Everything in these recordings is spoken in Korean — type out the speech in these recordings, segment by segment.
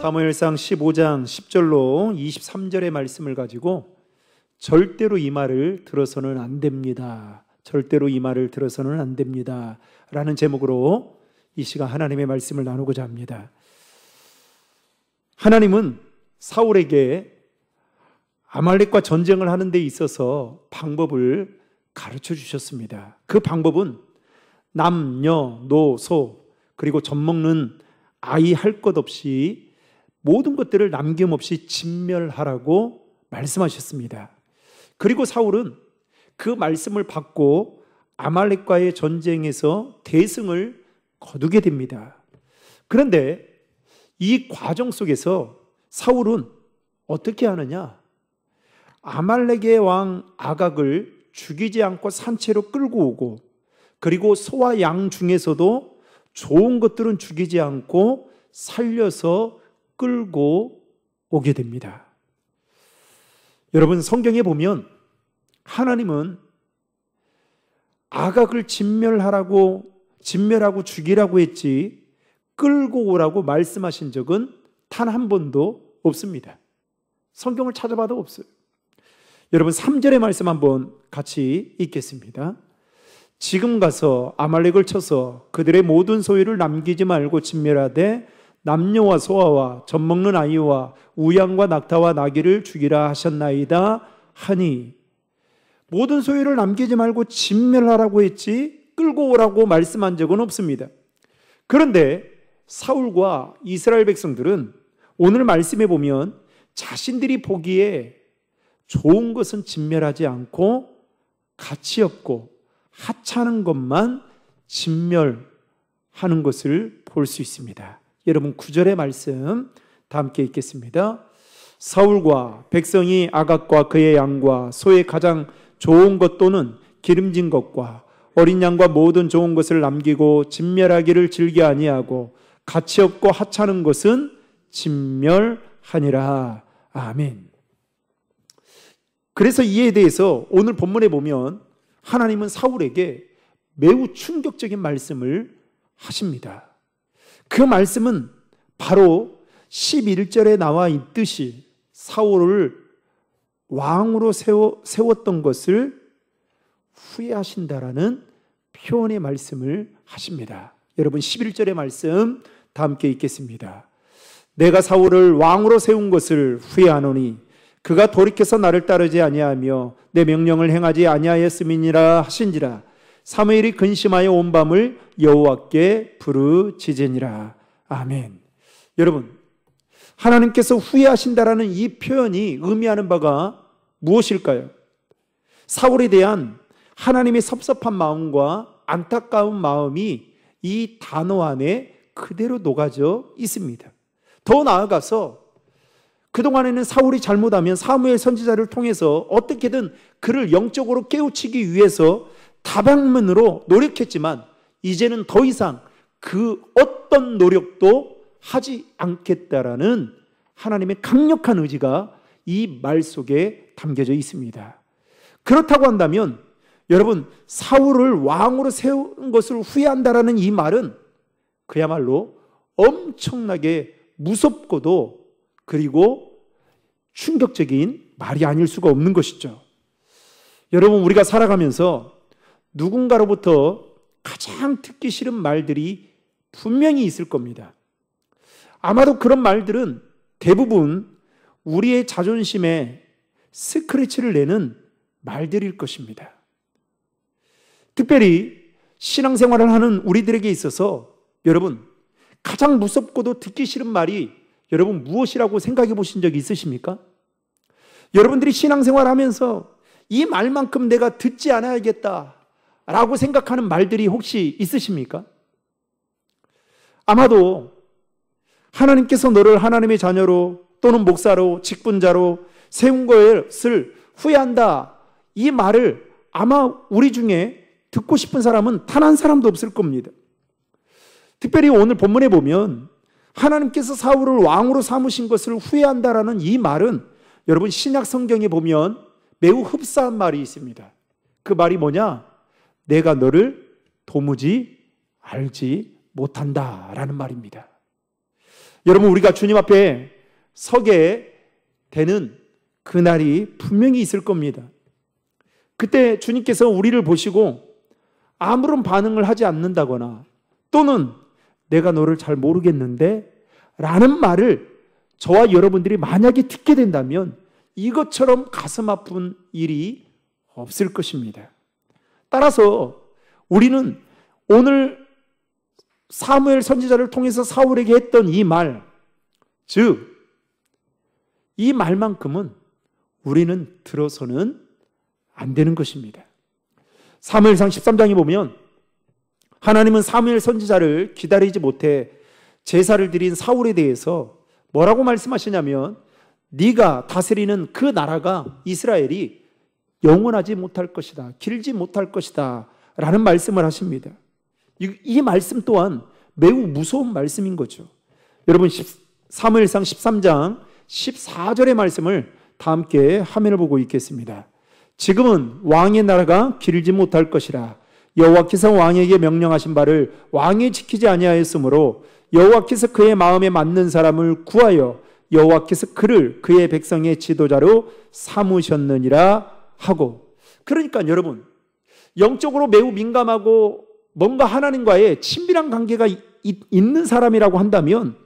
사무엘상 15장 10절로 23절의 말씀을 가지고 절대로 이 말을 들어서는 안 됩니다. 절대로 이 말을 들어서는 안 됩니다. 라는 제목으로 이 시간 하나님의 말씀을 나누고자 합니다. 하나님은 사울에게 아말렉과 전쟁을 하는 데 있어서 방법을 가르쳐 주셨습니다. 그 방법은 남녀, 노, 소, 그리고 젖먹는 아이 할 것 없이 모든 것들을 남김없이 진멸하라고 말씀하셨습니다. 그리고 사울은 그 말씀을 받고 아말렉과의 전쟁에서 대승을 거두게 됩니다. 그런데 이 과정 속에서 사울은 어떻게 하느냐? 아말렉의 왕 아각을 죽이지 않고 산채로 끌고 오고, 그리고 소와 양 중에서도 좋은 것들은 죽이지 않고 살려서 끌고 오게 됩니다. 여러분, 성경에 보면 하나님은 아각을 진멸하고 죽이라고 했지 끌고 오라고 말씀하신 적은 단 한 번도 없습니다. 성경을 찾아봐도 없어요. 여러분, 3절의 말씀 한번 같이 읽겠습니다. 지금 가서 아말렉을 쳐서 그들의 모든 소유를 남기지 말고 진멸하되 남녀와 소아와 젖먹는 아이와 우양과 낙타와 나귀를 죽이라 하셨나이다 하니, 모든 소유를 남기지 말고 진멸하라고 했지 끌고 오라고 말씀한 적은 없습니다. 그런데 사울과 이스라엘 백성들은 오늘 말씀에 보면 자신들이 보기에 좋은 것은 진멸하지 않고 가치 없고 하찮은 것만 진멸하는 것을 볼 수 있습니다. 여러분, 9절의 말씀 다 함께 읽겠습니다. 사울과 백성이 아각과 그의 양과 소의 가장 좋은 것 또는 기름진 것과 어린 양과 모든 좋은 것을 남기고 진멸하기를 즐겨 아니하고 가치 없고 하찮은 것은 진멸하니라. 아멘. 그래서 이에 대해서 오늘 본문에 보면 하나님은 사울에게 매우 충격적인 말씀을 하십니다. 그 말씀은 바로 11절에 나와 있듯이 사울을 왕으로 세웠던 것을 후회하신다라는 표현의 말씀을 하십니다. 여러분, 11절의 말씀 다 함께 읽겠습니다. 내가 사울을 왕으로 세운 것을 후회하노니 그가 돌이켜서 나를 따르지 아니하며 내 명령을 행하지 아니하였음이니라 하신지라. 사무엘이 근심하여 온 밤을 여호와께 부르짖으니라. 아멘. 여러분, 하나님께서 후회하신다라는 이 표현이 의미하는 바가 무엇일까요? 사울에 대한 하나님의 섭섭한 마음과 안타까운 마음이 이 단어 안에 그대로 녹아져 있습니다. 더 나아가서 그동안에는 사울이 잘못하면 사무엘 선지자를 통해서 어떻게든 그를 영적으로 깨우치기 위해서 다방면으로 노력했지만 이제는 더 이상 그 어떤 노력도 하지 않겠다라는 하나님의 강력한 의지가 이 말 속에 담겨져 있습니다. 그렇다고 한다면 여러분, 사울을 왕으로 세운 것을 후회한다라는 이 말은 그야말로 엄청나게 무섭고도 그리고 충격적인 말이 아닐 수가 없는 것이죠. 여러분, 우리가 살아가면서 누군가로부터 가장 듣기 싫은 말들이 분명히 있을 겁니다. 아마도 그런 말들은 대부분 우리의 자존심에 스크래치를 내는 말들일 것입니다. 특별히 신앙생활을 하는 우리들에게 있어서 여러분, 가장 무섭고도 듣기 싫은 말이 여러분 무엇이라고 생각해 보신 적이 있으십니까? 여러분들이 신앙생활 하면서 이 말만큼 내가 듣지 않아야겠다 라고 생각하는 말들이 혹시 있으십니까? 아마도 하나님께서 너를 하나님의 자녀로 또는 목사로 직분자로 세운 것을 후회한다, 이 말을 아마 우리 중에 듣고 싶은 사람은 단 한 사람도 없을 겁니다. 특별히 오늘 본문에 보면 하나님께서 사울을 왕으로 삼으신 것을 후회한다라는 이 말은 여러분 신약 성경에 보면 매우 흡사한 말이 있습니다. 그 말이 뭐냐? 내가 너를 도무지 알지 못한다라는 말입니다. 여러분, 우리가 주님 앞에 서게 되는 그날이 분명히 있을 겁니다. 그때 주님께서 우리를 보시고 아무런 반응을 하지 않는다거나 또는 내가 너를 잘 모르겠는데 라는 말을 저와 여러분들이 만약에 듣게 된다면 이것처럼 가슴 아픈 일이 없을 것입니다. 따라서 우리는 오늘 사무엘 선지자를 통해서 사울에게 했던 이 말, 즉 이 말만큼은 우리는 들어서는 안 되는 것입니다. 사무엘상 13장에 보면 하나님은 사무엘 선지자를 기다리지 못해 제사를 드린 사울에 대해서 뭐라고 말씀하시냐면 네가 다스리는 그 나라가 이스라엘이 영원하지 못할 것이다, 길지 못할 것이다 라는 말씀을 하십니다. 이 말씀 또한 매우 무서운 말씀인 거죠. 여러분, 사무엘상 13장 14절의 말씀을 다 함께 화면을 보고 읽겠습니다. 지금은 왕의 나라가 길지 못할 것이라 여호와께서 왕에게 명령하신 바를 왕이 지키지 아니하였으므로 여호와께서 그의 마음에 맞는 사람을 구하여 여호와께서 그를 그의 백성의 지도자로 삼으셨느니라 하고. 그러니까 여러분, 영적으로 매우 민감하고 뭔가 하나님과의 친밀한 관계가 있는 사람이라고 한다면,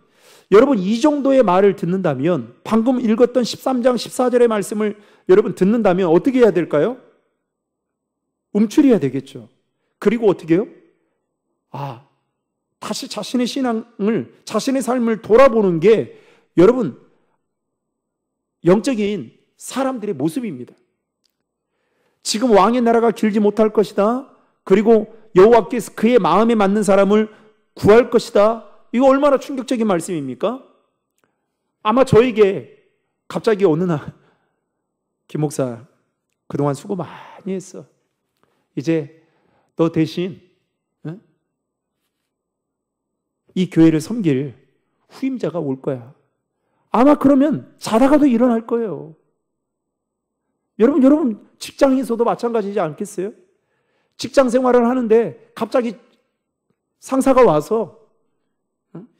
여러분 이 정도의 말을 듣는다면, 방금 읽었던 13장 14절의 말씀을 여러분 듣는다면 어떻게 해야 될까요? 움츠려야 되겠죠. 그리고 어떻게 해요? 다시 자신의 신앙을, 자신의 삶을 돌아보는 게 여러분 영적인 사람들의 모습입니다. 지금 왕의 나라가 길지 못할 것이다, 그리고 여호와께서 그의 마음에 맞는 사람을 구할 것이다. 이거 얼마나 충격적인 말씀입니까? 아마 저에게 갑자기 어느 날 김 목사 그동안 수고 많이 했어, 이제 너 대신 이 교회를 섬길 후임자가 올 거야. 아마 그러면 자다가도 일어날 거예요. 여러분 직장에서도 마찬가지지 않겠어요? 직장 생활을 하는데 갑자기 상사가 와서,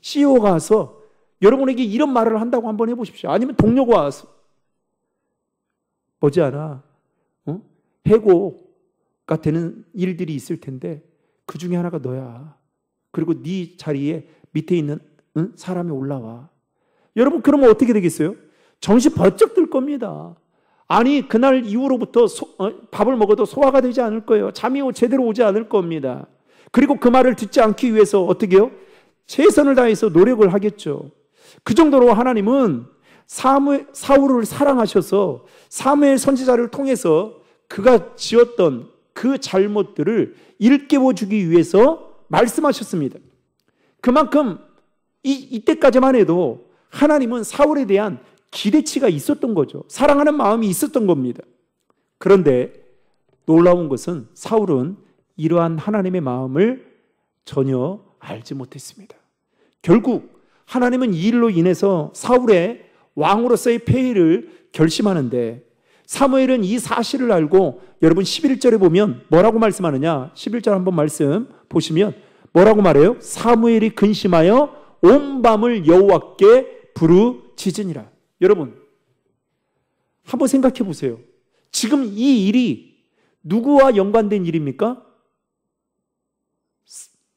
CEO가 와서 여러분에게 이런 말을 한다고 한번 해보십시오. 아니면 동료가 와서 머지않아 해고가 되는 일들이 있을 텐데 그 중에 하나가 너야. 그리고 네 자리에 밑에 있는 사람이 올라와. 여러분 그러면 어떻게 되겠어요? 정신 번쩍 들 겁니다. 아니 그날 이후로부터 밥을 먹어도 소화가 되지 않을 거예요. 잠이 제대로 오지 않을 겁니다. 그리고 그 말을 듣지 않기 위해서 어떻게 해요? 최선을 다해서 노력을 하겠죠. 그 정도로 하나님은 사울을 사랑하셔서 사무엘 선지자를 통해서 그가 지었던 그 잘못들을 일깨워 주기 위해서 말씀하셨습니다. 그만큼 이때까지만 해도 하나님은 사울에 대한 기대치가 있었던 거죠. 사랑하는 마음이 있었던 겁니다. 그런데 놀라운 것은 사울은 이러한 하나님의 마음을 전혀 알지 못했습니다. 결국 하나님은 이 일로 인해서 사울의 왕으로서의 폐위를 결심하는데, 사무엘은 이 사실을 알고 여러분 11절에 보면 뭐라고 말씀하느냐, 11절 한번 말씀 보시면 뭐라고 말해요? 사무엘이 근심하여 온 밤을 여호와께 부르짖으니라. 여러분 한번 생각해 보세요. 지금 이 일이 누구와 연관된 일입니까?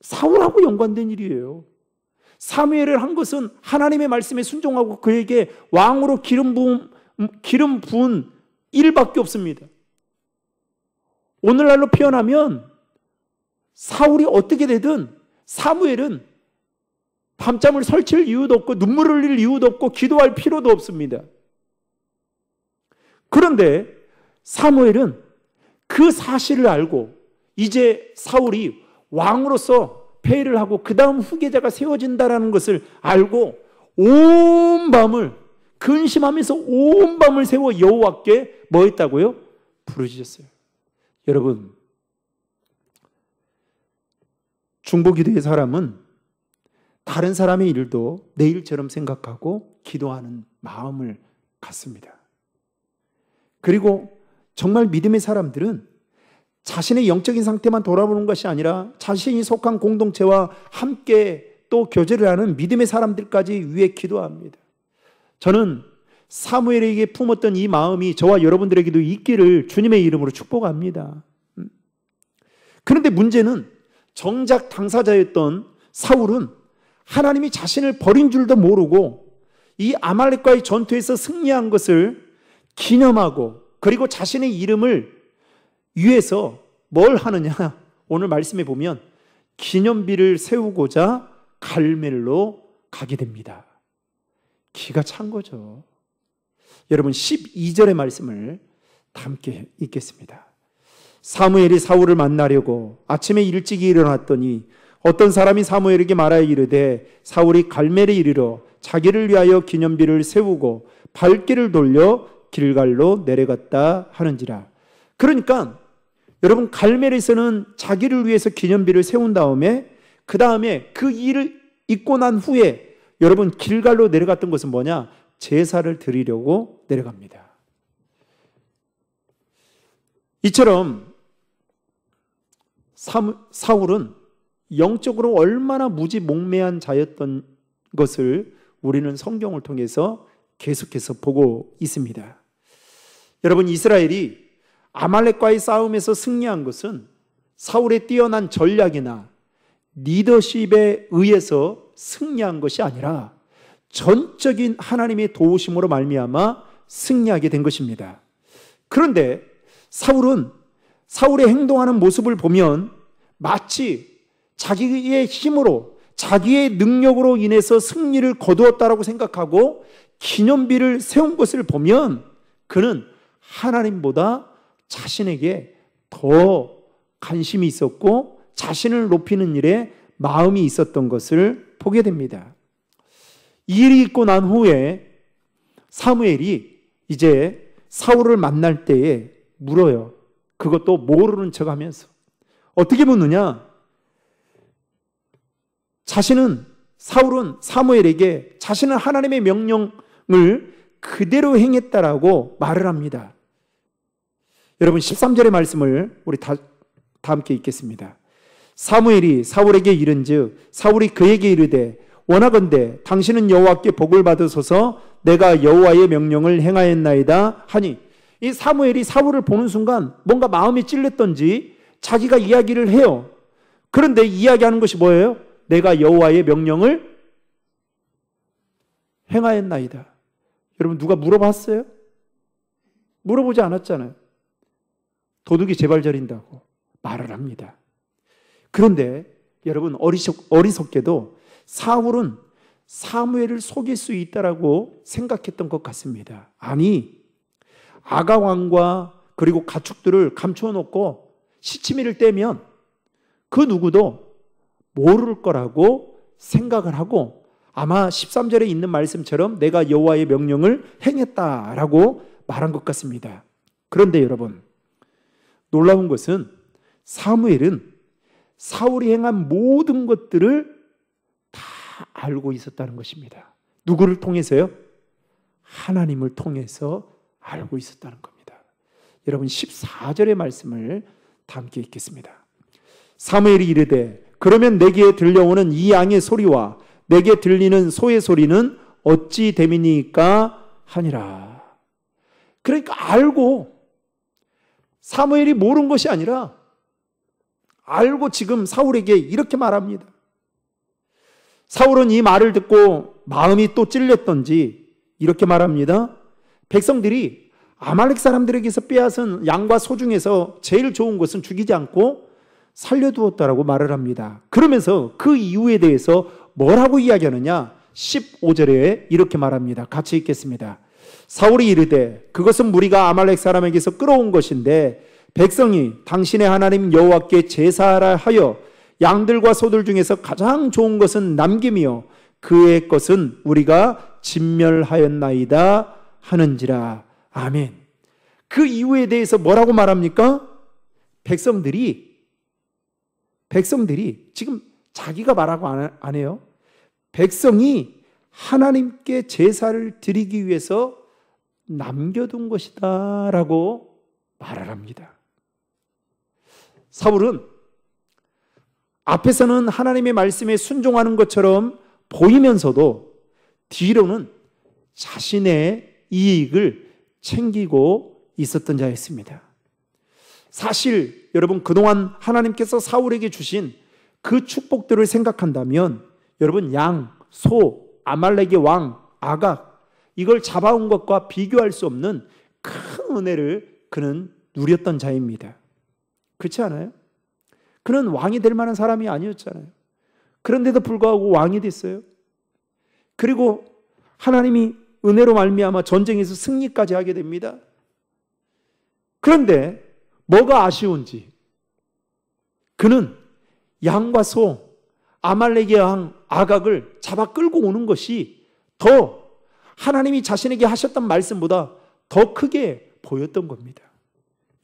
사울하고 연관된 일이에요. 사무엘을 한 것은 하나님의 말씀에 순종하고 그에게 왕으로 기름 부은 일밖에 없습니다. 오늘날로 표현하면 사울이 어떻게 되든 사무엘은 밤잠을 설칠 이유도 없고 눈물을 흘릴 이유도 없고 기도할 필요도 없습니다. 그런데 사무엘은 그 사실을 알고 이제 사울이 왕으로서 폐위를 하고 그 다음 후계자가 세워진다는 것을 알고 온 밤을 근심하면서 온 밤을 세워 여호와께 뭐 했다고요? 부르짖었어요. 여러분 중보기도의 사람은 다른 사람의 일도 내 일처럼 생각하고 기도하는 마음을 갖습니다. 그리고 정말 믿음의 사람들은 자신의 영적인 상태만 돌아보는 것이 아니라 자신이 속한 공동체와 함께 또 교제를 하는 믿음의 사람들까지 위해 기도합니다. 저는 사무엘에게 품었던 이 마음이 저와 여러분들에게도 있기를 주님의 이름으로 축복합니다. 그런데 문제는 정작 당사자였던 사울은 하나님이 자신을 버린 줄도 모르고 이 아말렉과의 전투에서 승리한 것을 기념하고 그리고 자신의 이름을 위해서 뭘 하느냐? 오늘 말씀에 보면 기념비를 세우고자 갈멜로 가게 됩니다. 기가 찬 거죠. 여러분 12절의 말씀을 함께 읽겠습니다. 사무엘이 사울을 만나려고 아침에 일찍 일어났더니 어떤 사람이 사무엘에게 말하여 이르되 사울이 갈멜에 이르러 자기를 위하여 기념비를 세우고 발길을 돌려 길갈로 내려갔다 하는지라. 그러니까 여러분 갈멜에서는 자기를 위해서 기념비를 세운 다음에 그 다음에 그 일을 있고 난 후에 여러분 길갈로 내려갔던 것은 뭐냐? 제사를 드리려고 내려갑니다. 이처럼 사울은 영적으로 얼마나 무지몽매한 자였던 것을 우리는 성경을 통해서 계속해서 보고 있습니다. 여러분 이스라엘이 아말렉과의 싸움에서 승리한 것은 사울의 뛰어난 전략이나 리더십에 의해서 승리한 것이 아니라 전적인 하나님의 도우심으로 말미암아 승리하게 된 것입니다. 그런데 사울의 행동하는 모습을 보면 마치 자기의 힘으로 자기의 능력으로 인해서 승리를 거두었다라고 생각하고 기념비를 세운 것을 보면 그는 하나님보다 자신에게 더 관심이 있었고 자신을 높이는 일에 마음이 있었던 것을 보게 됩니다. 이 일이 있고 난 후에 사무엘이 이제 사울을 만날 때에 물어요. 그것도 모르는 척 하면서. 어떻게 묻느냐? 사울은 사무엘에게 자신은 하나님의 명령을 그대로 행했다라고 말을 합니다. 여러분 13절의 말씀을 우리 다 함께 읽겠습니다. 사무엘이 사울에게 이른즉 사울이 그에게 이르되 원하건대 당신은 여호와께 복을 받으소서 내가 여호와의 명령을 행하였나이다 하니, 이 사무엘이 사울을 보는 순간 뭔가 마음이 찔렸던지 자기가 이야기를 해요. 그런데 이야기하는 것이 뭐예요? 내가 여호와의 명령을 행하였나이다. 여러분 누가 물어봤어요? 물어보지 않았잖아요. 도둑이 제발 저린다고 말을 합니다. 그런데 여러분 어리석게도 사울은 사무엘을 속일 수 있다라고 생각했던 것 같습니다. 아니, 아가 왕과 그리고 가축들을 감춰놓고 시치미를 떼면 그 누구도 모를 거라고 생각을 하고 아마 13절에 있는 말씀처럼 내가 여호와의 명령을 행했다라고 말한 것 같습니다. 그런데 여러분 놀라운 것은 사무엘은 사울이 행한 모든 것들을 다 알고 있었다는 것입니다. 누구를 통해서요? 하나님을 통해서 알고 있었다는 겁니다. 여러분 14절의 말씀을 다 함께 읽겠습니다. 사무엘이 이르되 그러면 내게 들려오는 이 양의 소리와 내게 들리는 소의 소리는 어찌 됨이니까 하니라. 그러니까 알고, 사무엘이 모르는 것이 아니라 알고 지금 사울에게 이렇게 말합니다. 사울은 이 말을 듣고 마음이 또 찔렸던지 이렇게 말합니다. 백성들이 아말렉 사람들에게서 빼앗은 양과 소 중에서 제일 좋은 것은 죽이지 않고 살려두었다라고 말을 합니다. 그러면서 그 이유에 대해서 뭐라고 이야기하느냐? 15절에 이렇게 말합니다. 같이 읽겠습니다. 사울이 이르되 그것은 무리가 아말렉 사람에게서 끌어온 것인데 백성이 당신의 하나님 여호와께 제사하라 하여 양들과 소들 중에서 가장 좋은 것은 남김이요 그의 것은 우리가 진멸하였나이다 하는지라. 아멘. 그 이유에 대해서 뭐라고 말합니까? 백성들이 지금 자기가 말하고 안 해요. 백성이 하나님께 제사를 드리기 위해서 남겨둔 것이다 라고 말을 합니다. 사울은 앞에서는 하나님의 말씀에 순종하는 것처럼 보이면서도 뒤로는 자신의 이익을 챙기고 있었던 자였습니다. 사실 여러분, 그동안 하나님께서 사울에게 주신 그 축복들을 생각한다면 여러분, 양, 소, 아말렉의 왕, 아각, 이걸 잡아온 것과 비교할 수 없는 큰 은혜를 그는 누렸던 자입니다. 그렇지 않아요? 그는 왕이 될 만한 사람이 아니었잖아요. 그런데도 불구하고 왕이 됐어요. 그리고 하나님이 은혜로 말미암아 전쟁에서 승리까지 하게 됩니다. 그런데 뭐가 아쉬운지 그는 양과 소, 아말렉의 왕 아각을 잡아 끌고 오는 것이 더 하나님이 자신에게 하셨던 말씀보다 더 크게 보였던 겁니다.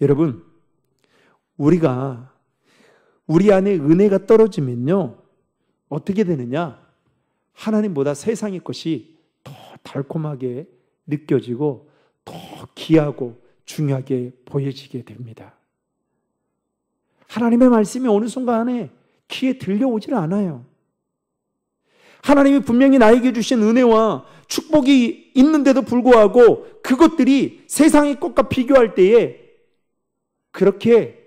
여러분, 우리가 우리 안에 은혜가 떨어지면요, 어떻게 되느냐? 하나님보다 세상의 것이 더 달콤하게 느껴지고 더 귀하고 중요하게 보여지게 됩니다. 하나님의 말씀이 어느 순간에 귀에 들려오질 않아요. 하나님이 분명히 나에게 주신 은혜와 축복이 있는데도 불구하고 그것들이 세상의 것과 비교할 때에 그렇게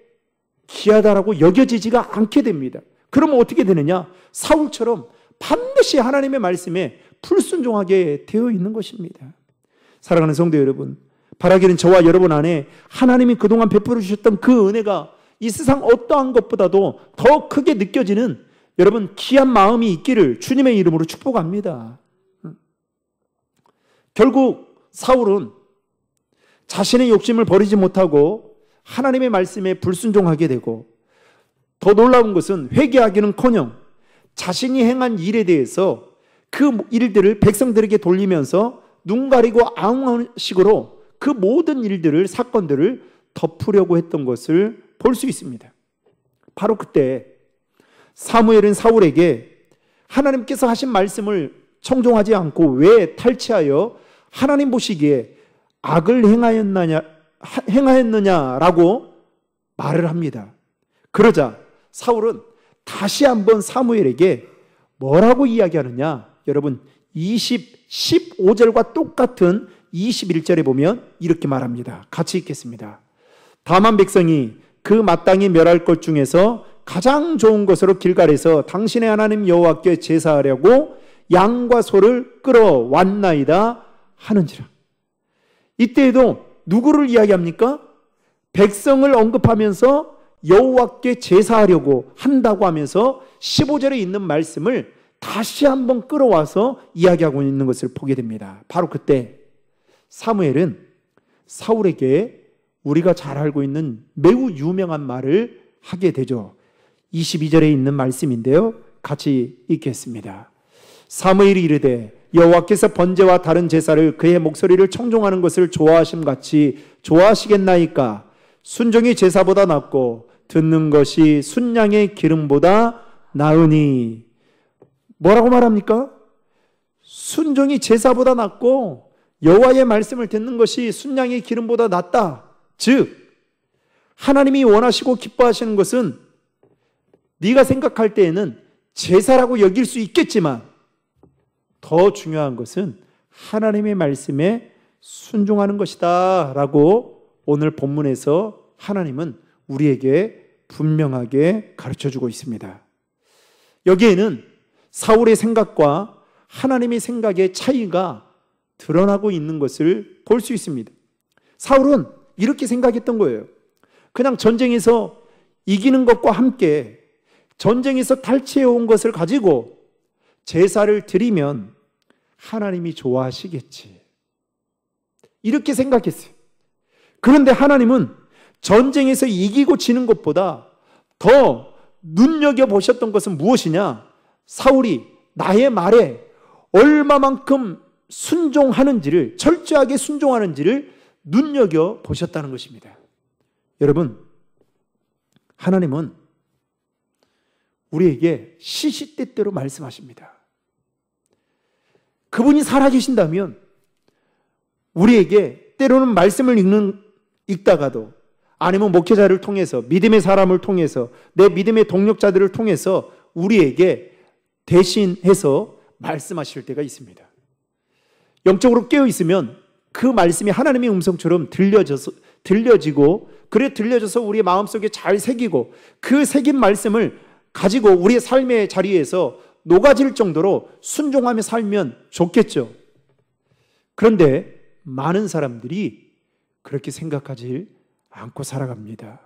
귀하다라고 여겨지지가 않게 됩니다. 그러면 어떻게 되느냐? 사울처럼 반드시 하나님의 말씀에 불순종하게 되어 있는 것입니다. 사랑하는 성도 여러분, 바라기는 저와 여러분 안에 하나님이 그동안 베풀어 주셨던 그 은혜가 이 세상 어떠한 것보다도 더 크게 느껴지는 여러분 귀한 마음이 있기를 주님의 이름으로 축복합니다. 결국 사울은 자신의 욕심을 버리지 못하고 하나님의 말씀에 불순종하게 되고, 더 놀라운 것은 회개하기는커녕 자신이 행한 일에 대해서 그 일들을 백성들에게 돌리면서 눈 가리고 아웅하는 식으로 그 모든 일들을, 사건들을 덮으려고 했던 것을 볼 수 있습니다. 바로 그때 사무엘은 사울에게 하나님께서 하신 말씀을 청종하지 않고 왜 탈취하여 하나님 보시기에 악을 행하였느냐라고 말을 합니다. 그러자 사울은 다시 한번 사무엘에게 뭐라고 이야기하느냐? 여러분, 15절과 똑같은 21절에 보면 이렇게 말합니다. 같이 읽겠습니다. 다만 백성이 그 마땅히 멸할 것 중에서 가장 좋은 것으로 길갈에서 당신의 하나님 여호와께 제사하려고 양과 소를 끌어왔나이다 하는지라. 이때에도 누구를 이야기합니까? 백성을 언급하면서 여호와께 제사하려고 한다고 하면서 15절에 있는 말씀을 다시 한번 끌어와서 이야기하고 있는 것을 보게 됩니다. 바로 그때 사무엘은 사울에게 우리가 잘 알고 있는 매우 유명한 말을 하게 되죠. 22절에 있는 말씀인데요, 같이 읽겠습니다. 사무엘이 이르되 여호와께서 번제와 다른 제사를 그의 목소리를 청종하는 것을 좋아하심같이 좋아하시겠나이까? 순종이 제사보다 낫고 듣는 것이 순양의 기름보다 나으니. 뭐라고 말합니까? 순종이 제사보다 낫고 여호와의 말씀을 듣는 것이 순양의 기름보다 낫다. 즉 하나님이 원하시고 기뻐하시는 것은 네가 생각할 때에는 제사라고 여길 수 있겠지만 더 중요한 것은 하나님의 말씀에 순종하는 것이다 라고 오늘 본문에서 하나님은 우리에게 분명하게 가르쳐주고 있습니다. 여기에는 사울의 생각과 하나님의 생각의 차이가 드러나고 있는 것을 볼 수 있습니다. 사울은 이렇게 생각했던 거예요. 그냥 전쟁에서 이기는 것과 함께 전쟁에서 탈취해온 것을 가지고 제사를 드리면 하나님이 좋아하시겠지, 이렇게 생각했어요. 그런데 하나님은 전쟁에서 이기고 지는 것보다 더 눈여겨보셨던 것은 무엇이냐? 사울이 나의 말에 얼마만큼 순종하는지를, 철저하게 순종하는지를 눈여겨보셨다는 것입니다. 여러분, 하나님은 우리에게 시시때때로 말씀하십니다. 그분이 살아계신다면 우리에게 때로는 말씀을 읽다가도, 아니면 목회자를 통해서, 믿음의 사람을 통해서, 내 믿음의 동력자들을 통해서 우리에게 대신해서 말씀하실 때가 있습니다. 영적으로 깨어 있으면 그 말씀이 하나님의 음성처럼 들려지고, 그래 들려져서 우리의 마음속에 잘 새기고, 그 새긴 말씀을 가지고 우리의 삶의 자리에서 녹아질 정도로 순종하며 살면 좋겠죠. 그런데 많은 사람들이 그렇게 생각하지 않고 살아갑니다.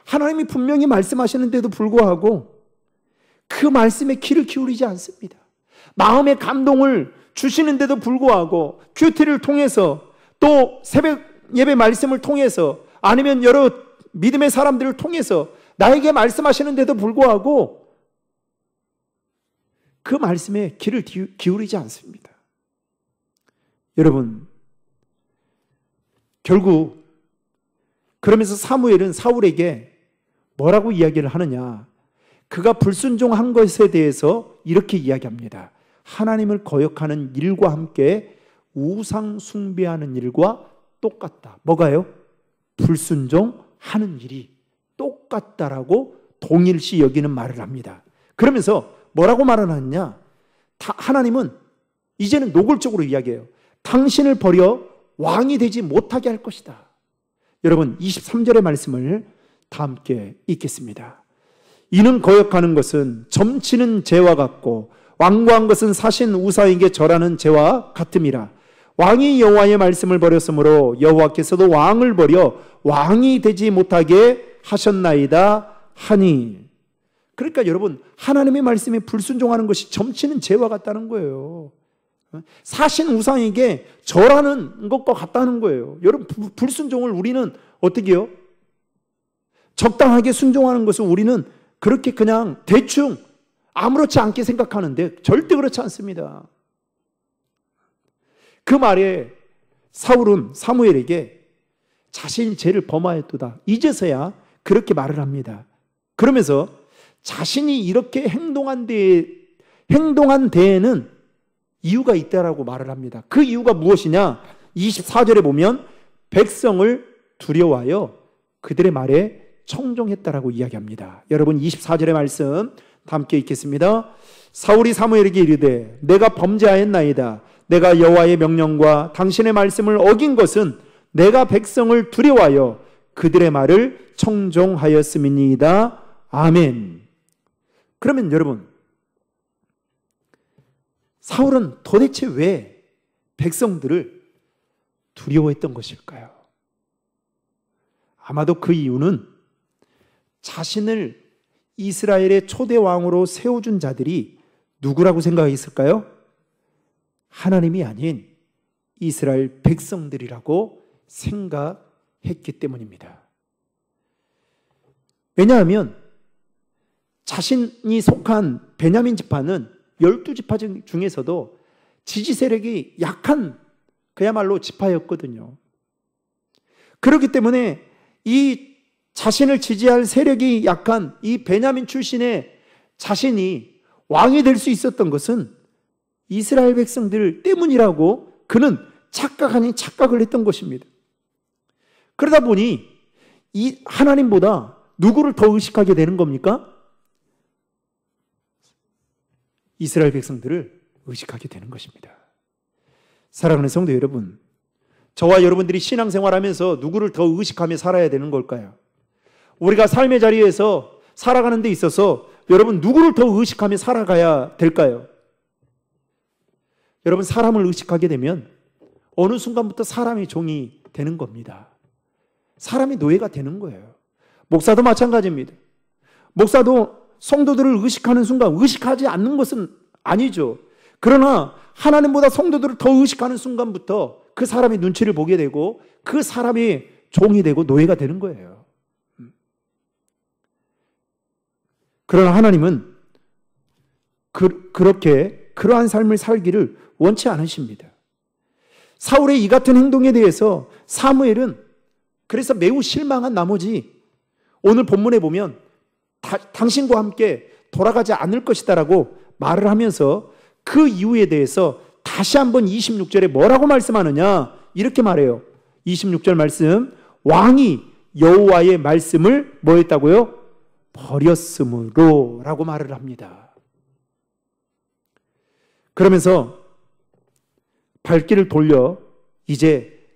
하나님이 분명히 말씀하시는데도 불구하고 그 말씀에 귀를 기울이지 않습니다. 마음의 감동을 주시는데도 불구하고 큐티를 통해서, 또 새벽 예배 말씀을 통해서, 아니면 여러 믿음의 사람들을 통해서 나에게 말씀하시는데도 불구하고 그 말씀에 귀를 기울이지 않습니다. 여러분, 결국 그러면서 사무엘은 사울에게 뭐라고 이야기를 하느냐? 그가 불순종한 것에 대해서 이렇게 이야기합니다. 하나님을 거역하는 일과 함께 우상 숭배하는 일과 똑같다. 뭐가요? 불순종하는 일이 똑같다라고 동일시 여기는 말을 합니다. 그러면서 뭐라고 말을 하느냐? 하나님은 이제는 노골적으로 이야기해요. 당신을 버려 왕이 되지 못하게 할 것이다. 여러분, 23절의 말씀을 다 함께 읽겠습니다. 이는 거역하는 것은 점치는 죄와 같고 완고한 것은 사신 우상에게 절하는 죄와 같음이라. 왕이 여호와의 말씀을 버렸으므로 여호와께서도 왕을 버려 왕이 되지 못하게 하셨나이다 하니. 그러니까 여러분, 하나님의 말씀에 불순종하는 것이 점치는 죄와 같다는 거예요. 사신 우상에게 절하는 것과 같다는 거예요. 여러분, 불순종을 우리는 어떻게 해요? 적당하게 순종하는 것을 우리는 그렇게 그냥 대충 아무렇지 않게 생각하는데 절대 그렇지 않습니다. 그 말에 사울은 사무엘에게 자신이 죄를 범하였도다, 이제서야 그렇게 말을 합니다. 그러면서 자신이 이렇게 행동한 데에는 이유가 있다라고 말을 합니다. 그 이유가 무엇이냐? 24절에 보면 백성을 두려워하여 그들의 말에 청종했다라고 이야기합니다. 여러분, 24절의 말씀 다 함께 읽겠습니다. 사울이 사무엘에게 이르되 내가 범죄하였나이다. 내가 여호와의 명령과 당신의 말씀을 어긴 것은 내가 백성을 두려워하여 그들의 말을 청종하였음이니이다. 아멘. 그러면 여러분, 사울은 도대체 왜 백성들을 두려워했던 것일까요? 아마도 그 이유는 자신을 이스라엘의 초대 왕으로 세워준 자들이 누구라고 생각했을까요? 하나님이 아닌 이스라엘 백성들이라고 생각했기 때문입니다. 왜냐하면 자신이 속한 베냐민 지파는 12지파 중에서도 지지 세력이 약한 그야말로 지파였거든요. 그렇기 때문에 이 자신을 지지할 세력이 약한 이 베냐민 출신의 자신이 왕이 될 수 있었던 것은 이스라엘 백성들 때문이라고 그는 착각 아닌 착각을 했던 것입니다. 그러다 보니 이 하나님보다 누구를 더 의식하게 되는 겁니까? 이스라엘 백성들을 의식하게 되는 것입니다. 사랑하는 성도 여러분, 저와 여러분들이 신앙생활하면서 누구를 더 의식하며 살아야 되는 걸까요? 우리가 삶의 자리에서 살아가는 데 있어서 여러분, 누구를 더 의식하며 살아가야 될까요? 여러분, 사람을 의식하게 되면 어느 순간부터 사람의 종이 되는 겁니다. 사람의 노예가 되는 거예요. 목사도 마찬가지입니다. 목사도 성도들을 의식하는 순간 의식하지 않는 것은 아니죠. 그러나 하나님보다 성도들을 더 의식하는 순간부터 그 사람의 눈치를 보게 되고 그 사람이 종이 되고 노예가 되는 거예요. 그러나 하나님은 그렇게 그러한 삶을 살기를 원치 않으십니다. 사울의 이 같은 행동에 대해서 사무엘은 그래서 매우 실망한 나머지 오늘 본문에 보면 당신과 함께 돌아가지 않을 것이다라고 말을 하면서 그 이유에 대해서 다시 한번 26절에 뭐라고 말씀하느냐, 이렇게 말해요. 26절 말씀, 왕이 여호와의 말씀을 뭐 했다고요? 버렸으므로 라고 말을 합니다. 그러면서 발길을 돌려 이제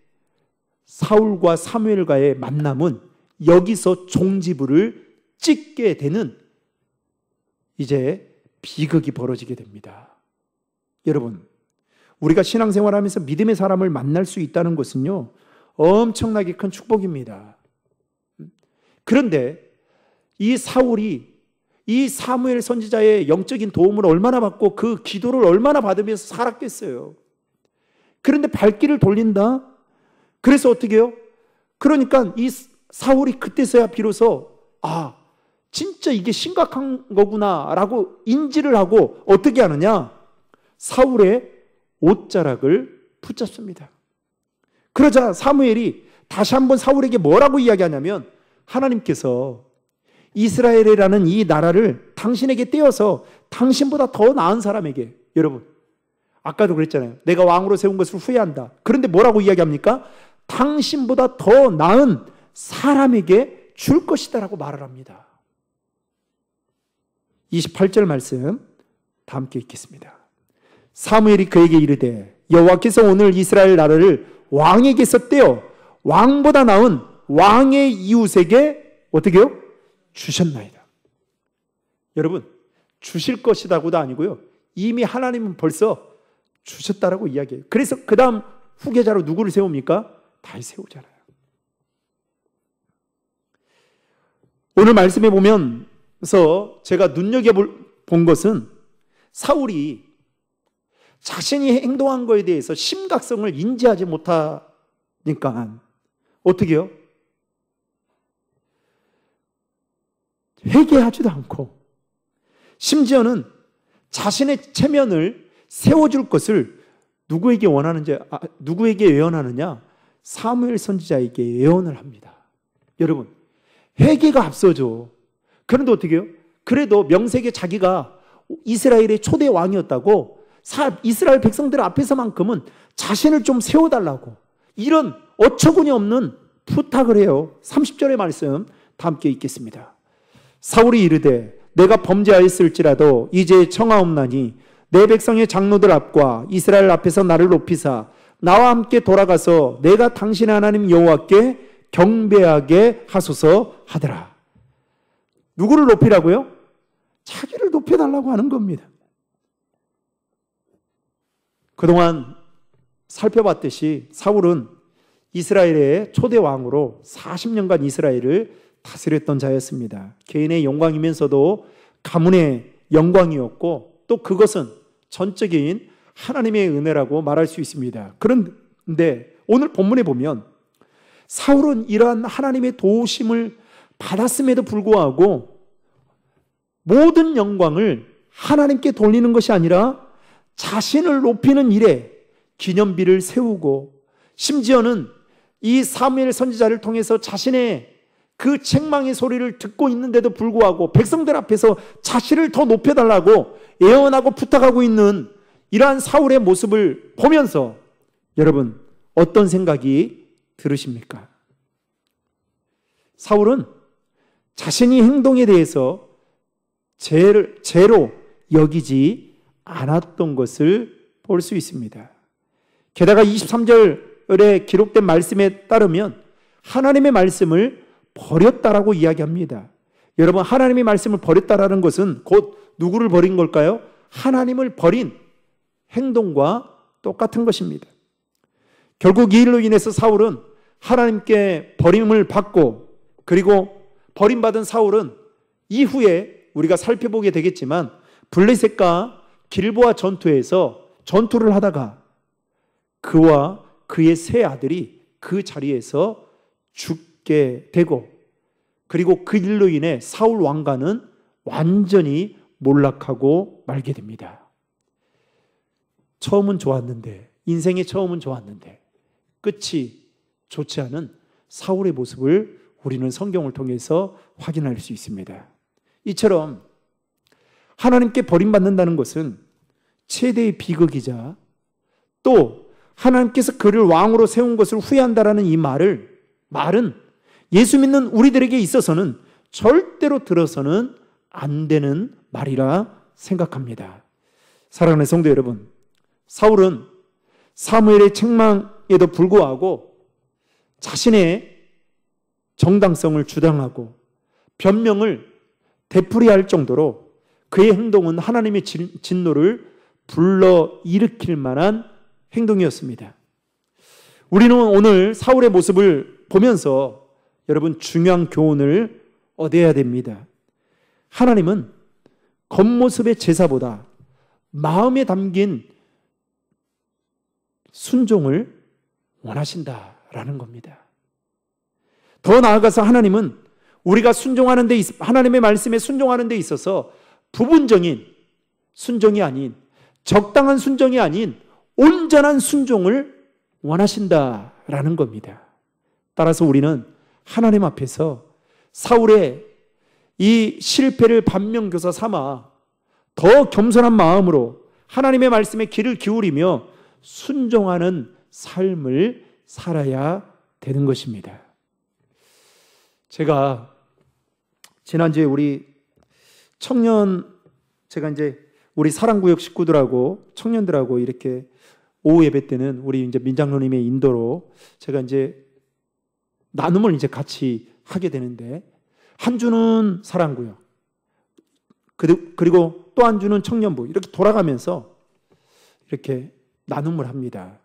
사울과 사무엘과의 만남은 여기서 종지부를 찍게 되는 이제 비극이 벌어지게 됩니다. 여러분, 우리가 신앙생활하면서 믿음의 사람을 만날 수 있다는 것은요, 엄청나게 큰 축복입니다. 그런데 이 사울이 이 사무엘 선지자의 영적인 도움을 얼마나 받고 그 기도를 얼마나 받으면서 살았겠어요. 그런데 발길을 돌린다? 그래서 어떻게 해요? 그러니까 이 사울이 그때서야 비로소 진짜 이게 심각한 거구나 라고 인지를 하고 어떻게 하느냐? 사울의 옷자락을 붙잡습니다. 그러자 사무엘이 다시 한번 사울에게 뭐라고 이야기하냐면, 하나님께서 이스라엘이라는 이 나라를 당신에게 떼어서 당신보다 더 나은 사람에게, 여러분 아까도 그랬잖아요. 내가 왕으로 세운 것을 후회한다. 그런데 뭐라고 이야기합니까? 당신보다 더 나은 사람에게 줄 것이다 라고 말을 합니다. 28절 말씀 다 함께 읽겠습니다. 사무엘이 그에게 이르되 여호와께서 오늘 이스라엘 나라를 왕에게서 떼어 왕보다 나은 왕의 이웃에게 어떻게 해요? 주셨나이다. 여러분, 주실 것이다고도 아니고요, 이미 하나님은 벌써 주셨다라고 이야기해요. 그래서 그 다음 후계자로 누구를 세웁니까? 다윗 세우잖아요. 오늘 말씀에 보면서 제가 눈여겨본 것은 사울이 자신이 행동한 것에 대해서 심각성을 인지하지 못하니까 어떻게 해요? 회개하지도 않고 심지어는 자신의 체면을 세워줄 것을 누구에게 예언하느냐? 사무엘 선지자에게 예언을 합니다. 여러분, 회개가 앞서죠. 그런데 어떻게 해요? 그래도 명색에 자기가 이스라엘의 초대 왕이었다고 이스라엘 백성들 앞에서만큼은 자신을 좀 세워달라고 이런 어처구니 없는 부탁을 해요. 30절의 말씀 다 함께 읽겠습니다. 사울이 이르되 내가 범죄하였을지라도 이제 청하옵나니 내 백성의 장로들 앞과 이스라엘 앞에서 나를 높이사 나와 함께 돌아가서 내가 당신의 하나님 여호와께 경배하게 하소서 하더라. 누구를 높이라고요? 자기를 높여달라고 하는 겁니다. 그동안 살펴봤듯이 사울은 이스라엘의 초대 왕으로 40년간 이스라엘을 다스렸던 자였습니다. 개인의 영광이면서도 가문의 영광이었고 또 그것은 전적인 하나님의 은혜라고 말할 수 있습니다. 그런데 오늘 본문에 보면 사울은 이러한 하나님의 도우심을 받았음에도 불구하고 모든 영광을 하나님께 돌리는 것이 아니라 자신을 높이는 일에 기념비를 세우고 심지어는 이 사무엘 선지자를 통해서 자신의 그 책망의 소리를 듣고 있는데도 불구하고 백성들 앞에서 자신을 더 높여달라고 예언하고 부탁하고 있는 이러한 사울의 모습을 보면서 여러분 어떤 생각이 들으십니까? 사울은 자신이 행동에 대해서 죄로 여기지 않았던 것을 볼 수 있습니다. 게다가 23절에 기록된 말씀에 따르면 하나님의 말씀을 버렸다라고 이야기합니다. 여러분, 하나님의 말씀을 버렸다라는 것은 곧 누구를 버린 걸까요? 하나님을 버린 행동과 똑같은 것입니다. 결국 이 일로 인해서 사울은 하나님께 버림을 받고 그리고 버림받은 사울은 이후에 우리가 살펴보게 되겠지만 블레셋과 길보아 전투에서 전투를 하다가 그와 그의 세 아들이 그 자리에서 죽게 되고 그리고 그 일로 인해 사울 왕가는 완전히 몰락하고 말게 됩니다. 처음은 좋았는데 인생의 처음은 좋았는데 끝이 좋지 않은 사울의 모습을 우리는 성경을 통해서 확인할 수 있습니다. 이처럼 하나님께 버림받는다는 것은 최대의 비극이자 또 하나님께서 그를 왕으로 세운 것을 후회한다라는 이 말은 예수 믿는 우리들에게 있어서는 절대로 들어서는 안 되는 말이라 생각합니다. 사랑하는 성도 여러분, 사울은 사무엘의 책망에도 불구하고 자신의 정당성을 주장하고 변명을 되풀이할 정도로 그의 행동은 하나님의 진노를 불러일으킬 만한 행동이었습니다. 우리는 오늘 사울의 모습을 보면서 여러분 중요한 교훈을 얻어야 됩니다. 하나님은 겉모습의 제사보다 마음에 담긴 순종을 원하신다라는 겁니다. 더 나아가서 하나님은 우리가 순종하는 데 하나님의 말씀에 순종하는 데 있어서 부분적인 순종이 아닌, 적당한 순종이 아닌 온전한 순종을 원하신다라는 겁니다. 따라서 우리는 하나님 앞에서 사울의 이 실패를 반면교사 삼아 더 겸손한 마음으로 하나님의 말씀에 귀를 기울이며 순종하는 삶을 살아야 되는 것입니다. 제가 지난주에 제가 이제 우리 사랑구역 식구들하고 청년들하고 이렇게 오후 예배 때는 우리 이제 민장로님의 인도로 제가 이제 나눔을 이제 같이 하게 되는데, 한 주는 사랑구역, 그리고 또 한 주는 청년부, 이렇게 돌아가면서 이렇게 나눔을 합니다.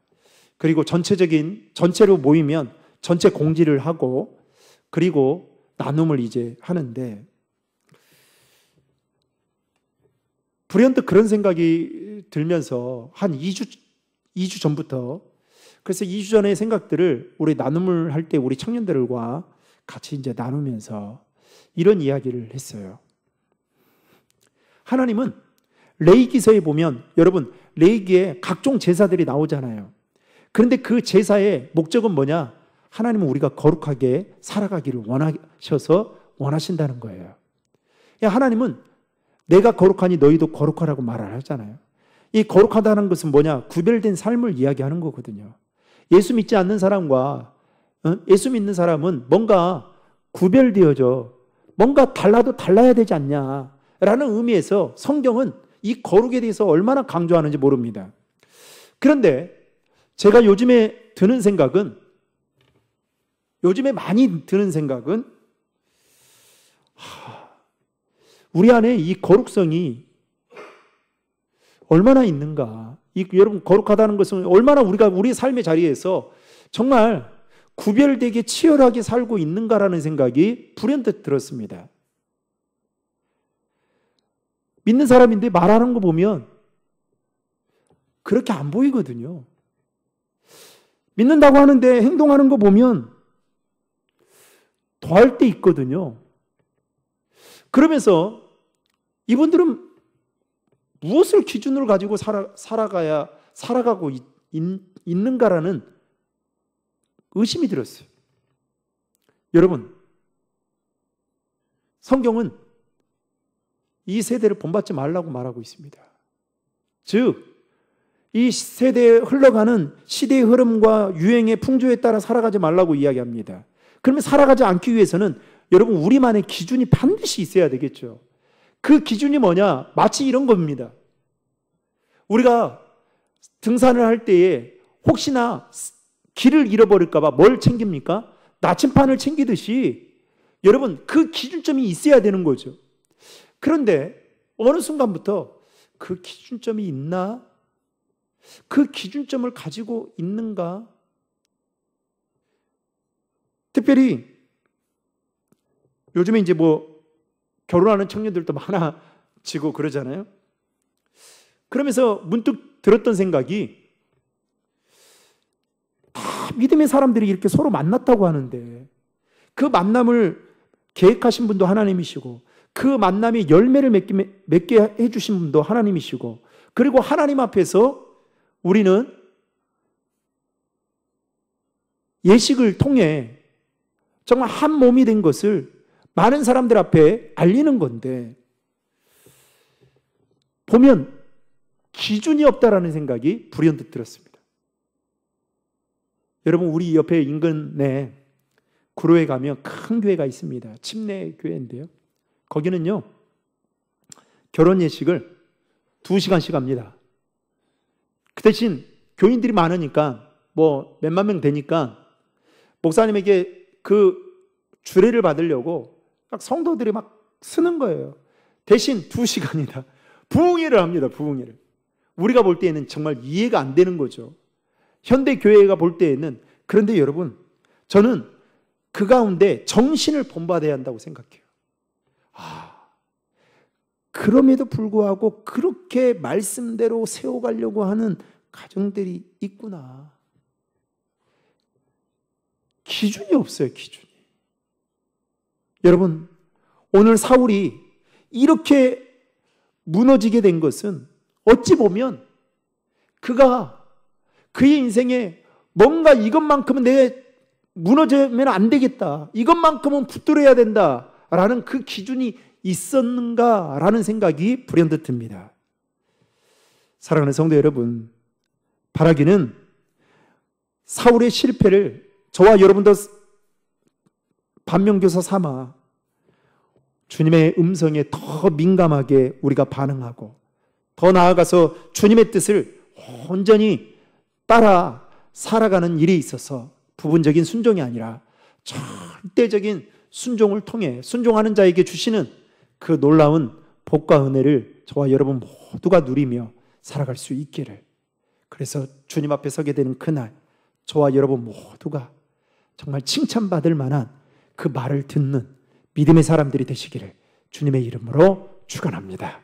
그리고 전체로 모이면 전체 공지를 하고, 그리고 나눔을 이제 하는데, 불현듯 그런 생각이 들면서 한 2주 전부터, 그래서 2주 전의 생각들을 우리 나눔을 할 때 우리 청년들과 같이 이제 나누면서 이런 이야기를 했어요. 하나님은 레위기서에 보면, 여러분 레위기에 각종 제사들이 나오잖아요. 그런데 그 제사의 목적은 뭐냐? 하나님은 우리가 거룩하게 살아가기를 원하신다는 거예요. 하나님은 내가 거룩하니 너희도 거룩하라고 말을 하잖아요. 이 거룩하다는 것은 뭐냐? 구별된 삶을 이야기하는 거거든요. 예수 믿지 않는 사람과 예수 믿는 사람은 뭔가 구별되어져, 뭔가 달라도 달라야 되지 않냐라는 의미에서 성경은 이 거룩에 대해서 얼마나 강조하는지 모릅니다. 그런데 제가 요즘에 많이 드는 생각은 우리 안에 이 거룩성이 얼마나 있는가. 여러분, 거룩하다는 것은 얼마나 우리가 우리 삶의 자리에서 정말 구별되게 치열하게 살고 있는가라는 생각이 불현듯 들었습니다. 믿는 사람인데 말하는 거 보면 그렇게 안 보이거든요. 믿는다고 하는데 행동하는 거 보면 더할 때 있거든요. 그러면서 이분들은 무엇을 기준으로 가지고 살아가고 있는가라는 의심이 들었어요. 여러분, 성경은 이 세대를 본받지 말라고 말하고 있습니다. 즉, 이 세대에 흘러가는 시대의 흐름과 유행의 풍조에 따라 살아가지 말라고 이야기합니다. 그러면 살아가지 않기 위해서는 여러분, 우리만의 기준이 반드시 있어야 되겠죠. 그 기준이 뭐냐? 마치 이런 겁니다. 우리가 등산을 할 때에 혹시나 길을 잃어버릴까 봐 뭘 챙깁니까? 나침판을 챙기듯이 여러분, 그 기준점이 있어야 되는 거죠. 그런데 어느 순간부터 그 기준점이 있나? 그 기준점을 가지고 있는가? 특별히 요즘에 이제 결혼하는 청년들도 많아지고 그러잖아요. 그러면서 문득 들었던 생각이, 다 믿음의 사람들이 이렇게 서로 만났다고 하는데 그 만남을 계획하신 분도 하나님이시고, 그 만남이 열매를 맺게 해주신 분도 하나님이시고, 그리고 하나님 앞에서 우리는 예식을 통해 정말 한 몸이 된 것을 많은 사람들 앞에 알리는 건데, 보면 기준이 없다라는 생각이 불현듯 들었습니다. 여러분, 우리 옆에 인근에 구로에 가면 큰 교회가 있습니다. 침례 교회인데요. 거기는요, 결혼 예식을 2시간씩 합니다. 그 대신 교인들이 많으니까 뭐 몇만 명 되니까 목사님에게 그 주례를 받으려고 막 성도들이 막 쓰는 거예요. 대신 2시간이다. 부흥회를 합니다. 부흥회를. 우리가 볼 때에는 정말 이해가 안 되는 거죠. 현대 교회가 볼 때에는. 그런데 여러분, 저는 그 가운데 정신을 본받아야 한다고 생각해요. 그럼에도 불구하고 그렇게 말씀대로 세워가려고 하는 가정들이 있구나. 기준이 없어요, 기준이. 여러분, 오늘 사울이 이렇게 무너지게 된 것은 어찌 보면 그가 그의 인생에 뭔가 이것만큼은 내 무너지면 안 되겠다, 이것만큼은 붙들어야 된다라는 그 기준이 있었는가라는 생각이 불현듯 듭니다. 사랑하는 성도 여러분, 바라기는 사울의 실패를 저와 여러분도 반면교사 삼아 주님의 음성에 더 민감하게 우리가 반응하고, 더 나아가서 주님의 뜻을 온전히 따라 살아가는 일에 있어서 부분적인 순종이 아니라 절대적인 순종을 통해 순종하는 자에게 주시는 그 놀라운 복과 은혜를 저와 여러분 모두가 누리며 살아갈 수 있기를, 그래서 주님 앞에 서게 되는 그날 저와 여러분 모두가 정말 칭찬받을 만한 그 말을 듣는 믿음의 사람들이 되시기를 주님의 이름으로 축원합니다.